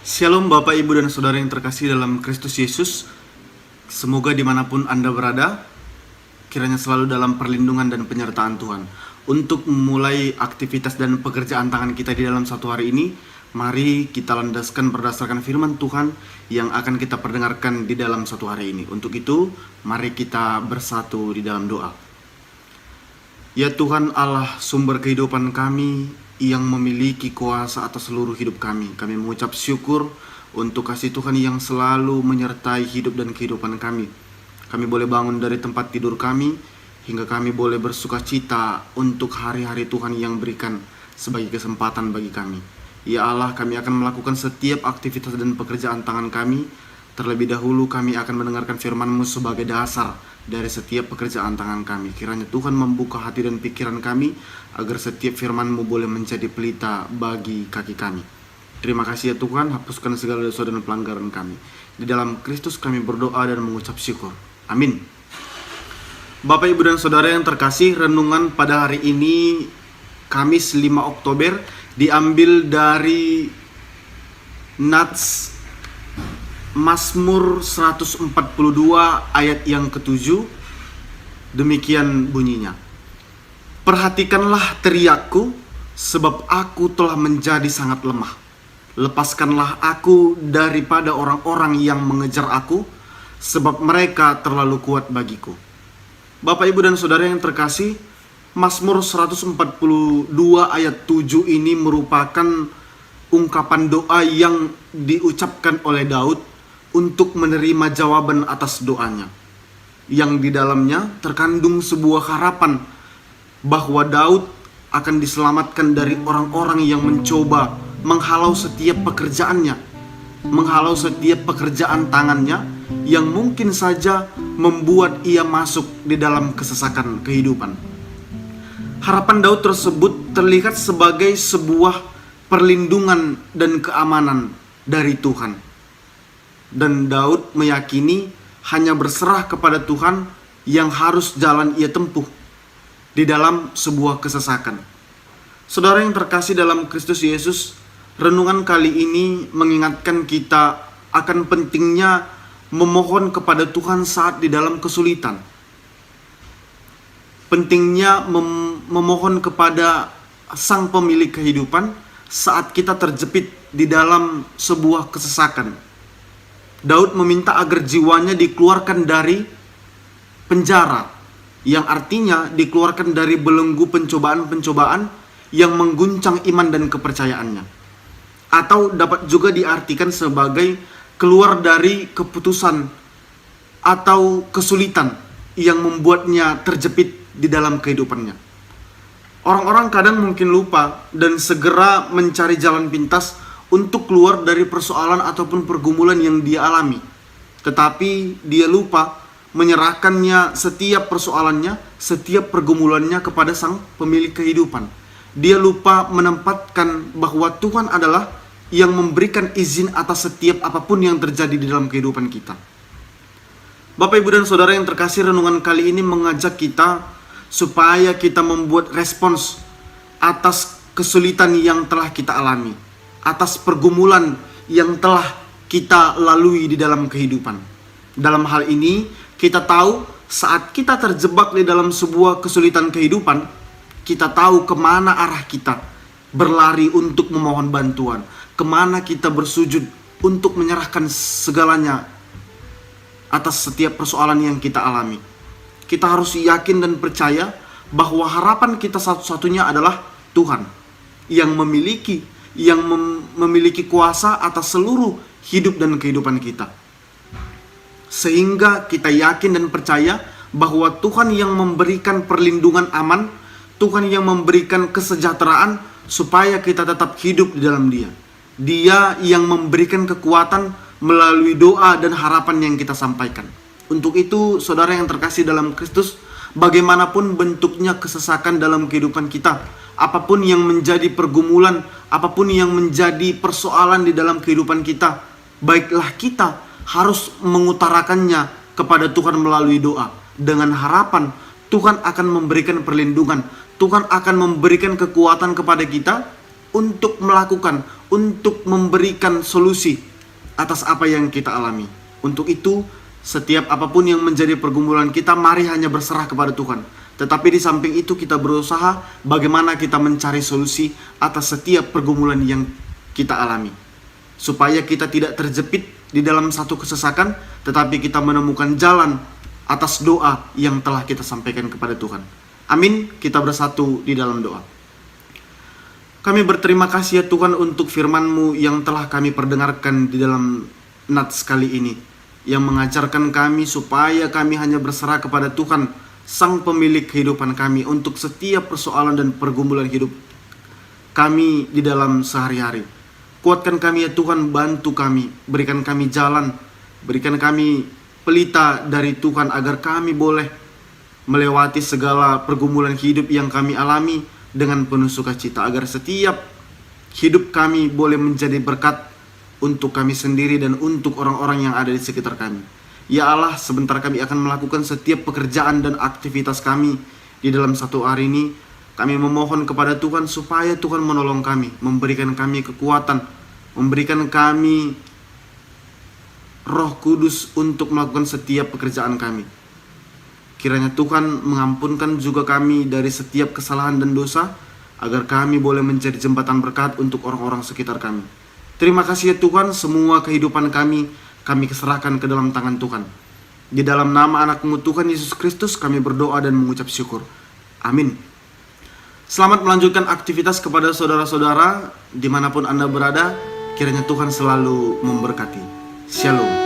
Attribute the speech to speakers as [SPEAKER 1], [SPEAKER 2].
[SPEAKER 1] Shalom Bapak, Ibu, dan Saudara yang terkasih dalam Kristus Yesus. Semoga dimanapun Anda berada, kiranya selalu dalam perlindungan dan penyertaan Tuhan. Untuk memulai aktivitas dan pekerjaan tangan kita di dalam satu hari ini, mari kita landaskan berdasarkan firman Tuhan yang akan kita perdengarkan di dalam satu hari ini. Untuk itu, mari kita bersatu di dalam doa. Ya Tuhan Allah, sumber kehidupan kami, yang memiliki kuasa atas seluruh hidup kami. Kami mengucap syukur untuk kasih Tuhan yang selalu menyertai hidup dan kehidupan kami. Kami boleh bangun dari tempat tidur kami, hingga kami boleh bersuka cita untuk hari-hari Tuhan yang berikan sebagai kesempatan bagi kami. Ya Allah, kami akan melakukan setiap aktivitas dan pekerjaan tangan kami. Terlebih dahulu kami akan mendengarkan firman-Mu sebagai dasar dari setiap pekerjaan tangan kami. Kiranya Tuhan membuka hati dan pikiran kami, agar setiap firman-Mu boleh menjadi pelita bagi kaki kami. Terima kasih ya Tuhan, hapuskan segala dosa dan pelanggaran kami. Di dalam Kristus kami berdoa dan mengucap syukur. Amin. Bapak, Ibu, dan Saudara yang terkasih, renungan pada hari ini, Kamis 5 Oktober, diambil dari Nats Mazmur 142 ayat yang ke-7. Demikian bunyinya. Perhatikanlah teriakku, sebab aku telah menjadi sangat lemah. Lepaskanlah aku daripada orang-orang yang mengejar aku, sebab mereka terlalu kuat bagiku. Bapak, Ibu, dan Saudara yang terkasih, Mazmur 142 ayat 7 ini merupakan ungkapan doa yang diucapkan oleh Daud untuk menerima jawaban atas doanya, yang di dalamnya terkandung sebuah harapan bahwa Daud akan diselamatkan dari orang-orang yang mencoba menghalau setiap pekerjaannya, menghalau setiap pekerjaan tangannya yang mungkin saja membuat ia masuk di dalam kesesakan kehidupan. Harapan Daud tersebut terlihat sebagai sebuah perlindungan dan keamanan dari Tuhan. Dan Daud meyakini hanya berserah kepada Tuhan yang harus jalan ia tempuh di dalam sebuah kesesakan. Saudara yang terkasih dalam Kristus Yesus, renungan kali ini mengingatkan kita akan pentingnya memohon kepada Tuhan saat di dalam kesulitan. Pentingnya memohon kepada Sang Pemilik kehidupan saat kita terjepit di dalam sebuah kesesakan. Daud meminta agar jiwanya dikeluarkan dari penjara, yang artinya dikeluarkan dari belenggu pencobaan-pencobaan yang mengguncang iman dan kepercayaannya. Atau dapat juga diartikan sebagai keluar dari keputusan atau kesulitan yang membuatnya terjepit di dalam kehidupannya. Orang-orang kadang mungkin lupa dan segera mencari jalan pintas untuk keluar dari persoalan ataupun pergumulan yang dia alami. Tetapi dia lupa menyerahkannya setiap persoalannya, setiap pergumulannya kepada Sang Pemilik kehidupan. Dia lupa menempatkan bahwa Tuhan adalah yang memberikan izin atas setiap apapun yang terjadi di dalam kehidupan kita. Bapak, Ibu, dan Saudara yang terkasih, renungan kali ini mengajak kita supaya kita membuat respons atas kesulitan yang telah kita alami, atas pergumulan yang telah kita lalui di dalam kehidupan. Dalam hal ini, kita tahu saat kita terjebak di dalam sebuah kesulitan kehidupan, kita tahu kemana arah kita berlari untuk memohon bantuan, kemana kita bersujud untuk menyerahkan segalanya atas setiap persoalan yang kita alami. Kita harus yakin dan percaya bahwa harapan kita satu-satunya adalah Tuhan yang memiliki kuasa atas seluruh hidup dan kehidupan kita. Sehingga kita yakin dan percaya bahwa Tuhan yang memberikan perlindungan aman, Tuhan yang memberikan kesejahteraan supaya kita tetap hidup di dalam Dia. Dia yang memberikan kekuatan melalui doa dan harapan yang kita sampaikan. Untuk itu, saudara yang terkasih dalam Kristus, bagaimanapun bentuknya kesesakan dalam kehidupan kita, apapun yang menjadi pergumulan, apapun yang menjadi persoalan di dalam kehidupan kita, baiklah kita harus mengutarakannya kepada Tuhan melalui doa. Dengan harapan Tuhan akan memberikan perlindungan, Tuhan akan memberikan kekuatan kepada kita untuk melakukan, untuk memberikan solusi atas apa yang kita alami. Untuk itu, setiap apapun yang menjadi pergumulan kita, mari hanya berserah kepada Tuhan. Tetapi di samping itu kita berusaha bagaimana kita mencari solusi atas setiap pergumulan yang kita alami, supaya kita tidak terjepit di dalam satu kesesakan, tetapi kita menemukan jalan atas doa yang telah kita sampaikan kepada Tuhan. Amin. Kita bersatu di dalam doa. Kami berterima kasih ya Tuhan untuk firman-Mu yang telah kami perdengarkan di dalam nats kali ini, yang mengajarkan kami supaya kami hanya berserah kepada Tuhan, Sang Pemilik kehidupan kami, untuk setiap persoalan dan pergumulan hidup kami di dalam sehari-hari. Kuatkan kami ya Tuhan, bantu kami, berikan kami jalan, berikan kami pelita dari Tuhan agar kami boleh melewati segala pergumulan hidup yang kami alami dengan penuh sukacita, agar setiap hidup kami boleh menjadi berkat untuk kami sendiri dan untuk orang-orang yang ada di sekitar kami. Ya Allah, sebentar kami akan melakukan setiap pekerjaan dan aktivitas kami di dalam satu hari ini. Kami memohon kepada Tuhan supaya Tuhan menolong kami, memberikan kami kekuatan, memberikan kami Roh Kudus untuk melakukan setiap pekerjaan kami. Kiranya Tuhan mengampunkan juga kami dari setiap kesalahan dan dosa, agar kami boleh menjadi jembatan berkat untuk orang-orang sekitar kami. Terima kasih ya Tuhan, semua kehidupan kami keserahkan ke dalam tangan Tuhan. Di dalam nama anak-Mu Tuhan Yesus Kristus kami berdoa dan mengucap syukur. Amin. Selamat melanjutkan aktivitas kepada saudara-saudara dimanapun Anda berada. Kiranya Tuhan selalu memberkati. Shalom.